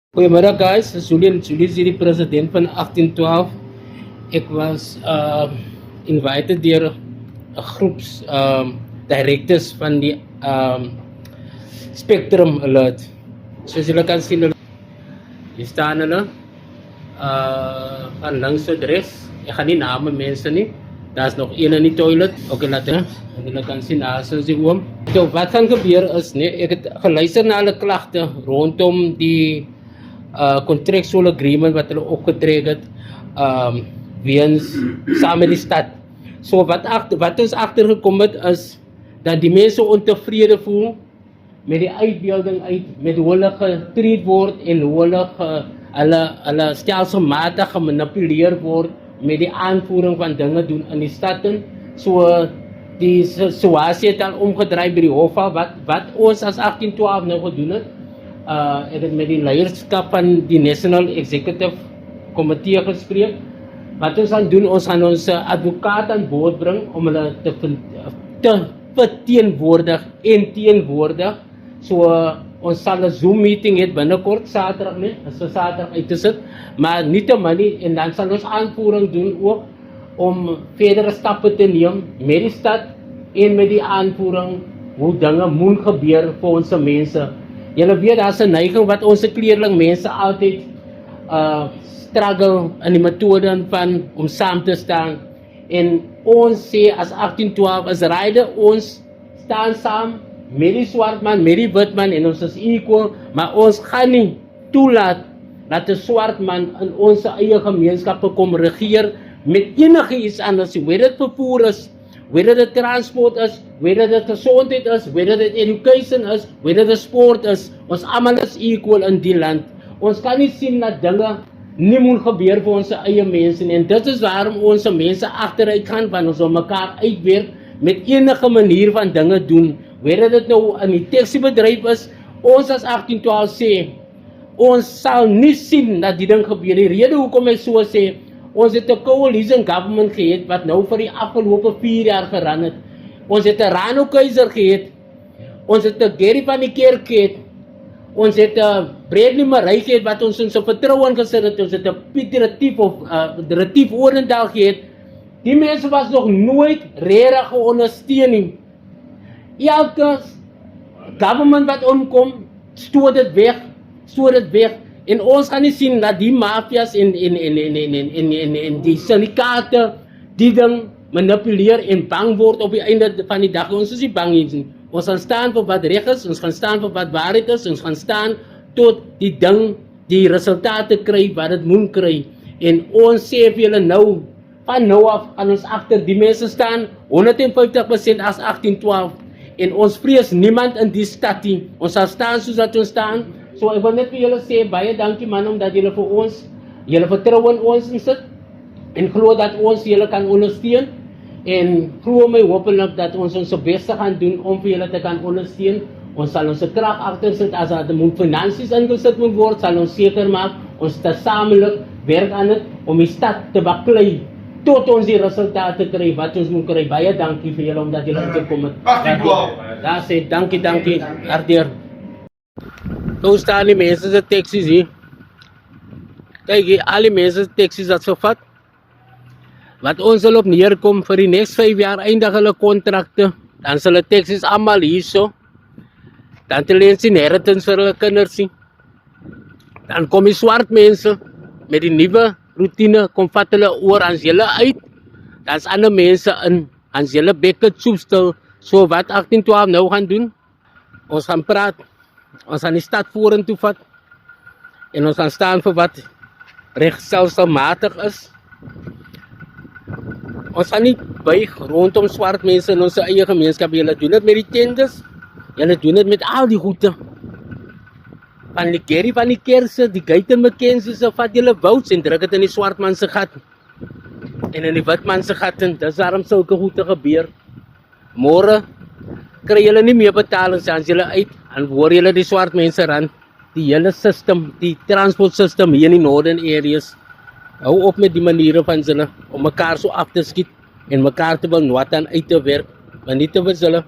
Goedemiddag guys, Julian is die president van 1812. Ik was invited door een groep directors van die Spectrum Alert. Zoals jullie kan zien, hier staan hulle van links tot rechts. Ik ga niet namen mensen niet. Daar is nog één in die toilet. Oké, laten we. Jullie kan zien, daar is die oom. So, wat gaan gebeuren is, nee, ik heb geluisterd naar alle klachten rondom die contractual agreement wat hulle opgetrek het weens saam met die stad. So wat ons agtergekom het is dat die mense ontevrede voel met die uitbeelding met hoe hulle getreed word en hoe hulle stelselmatig gemanipuleer word met die aanvoering van dinge doen in die stad. So die situasie het al omgedraai by die hof wat ons as 1812 nou gedoen het. Het met die leierskap van die National Executive Committee gesprek. Wat ons gaan doen, ons gaan ons advokaat aan boord bring om hulle te verteenwoordig en teenwoordig. So ons sal 'n Zoom meeting hê binnekort Saterdag nie, as Saterdag uit te sit, maar nietemin nie, en dan sal ons aanvoering doen ook om verdere stappe te neem met die stad en met die aanvoering hoe dinge moet gebeur vir ons mense. Julle weet daar's 'n neiging wat ons kleerling mense altyd struggle in die metode van om saam te staan. En ons sê as 1812 as ryde ons staan saam met die swart man, met die wit man en ons is equal, maar ons gaan nie toelaat dat 'n swart man in ons eie gemeenskappe kom regeer met enige iets anders, whether dit vervoer is, whether dit transport is, whether dit gesondheid is, whether dit education is, whether dit sport is. Ons almal is equal in die land. Ons kan nie sien dat dinge nie moet gebeur vir ons eie mense nie. En dit is waarom ons mense agteruit gaan, want ons wil mekaar uitwerk met enige manier van dinge doen. Whether dit nou in die taxibedryf is, ons as 1812 sê, ons sal nie sien dat die ding gebeur. Die rede hoekom ek so sê, ons het 'n coalition government gehad wat nou vir die afgelope 4 jaar geran het. Ons het 'n Rano Keiser gehad. Ons het 'n Gary van die Kerk gehad. Ons het 'n Bradley Marie gehad wat ons in sy vertroue gesit het. Ons het 'n Pieter Retief Orendaal gehad. Die mense was nog nooit regtig ondersteun nie. Elke government wat omkom, stoot dit weg. En ons gaan nie sien dat die mafias en die syndikaate die ding manipuleer en bang word op die einde van die dag. Ons is nie bang nie. Ons gaan staan vir wat reg is, ons gaan staan vir wat waarheid is, ons gaan staan tot die ding, die resultate kry wat dit moet kry. En ons sê vir julle nou, van nou af, gaan ons agter die mense staan, 150% as 1812. En ons vrees niemand in die stad nie. Ons sal staan soos dat ons staan. So ek wil net vir julle sê, baie dankie man, omdat julle vir ons, julle vertrou in ons insit, en glo dat ons julle kan ondersteun, en glo my hopelik dat ons ons beste gaan doen om vir julle te kan ondersteun. Ons sal ons krag agter sit, as daar moet finansies ingesit moet word, sal ons seker maak, ons saamlik werk aan dit, om die stad te baklei, tot ons die resultate kry, wat ons moet kry. Baie dankie vir julle, omdat julle uitgekom het. Daar sê, dankie, hardeer. Nou staan die mense se taxis hier. Kijk hier, al die mense se taxis dat gevat. Wat ons sal op neerkom vir die next 5 jaar eindig hulle kontrakte. Dan sal die taxis allemaal hier so. Dan te leens inheritance vir hulle kinders sien. Dan kom die swart mense met die nuwe routine, kom vat hulle oor ans julle uit. Dan is ander mense in, ans julle bekke soepstil. So wat 1812 nou gaan doen? Ons gaan praat. Ons gaan die stad vorentoe vat en ons gaan staan vir wat regstelselmatig is. Ons gaan nie buig rondom swart mense in ons eie gemeenskap. Julle doen dit met die tenders, julle doen dit met al die goede. Van die Gary van die Kerse, die Guyton McKenzie se vat julle votes en druk dit in die swart man se gat en in die wit man se gat, en dis waarom sulke goede gebeur. Môre kry julle nie meer betalings as julle uit, en hoor julle die swart mense ran die hele system, die transport system hier in die northern areas. Hou op met die maniere van hulle om mekaar so af te skiet en mekaar te wil nwat aan uit te werk, want nie te wil hulle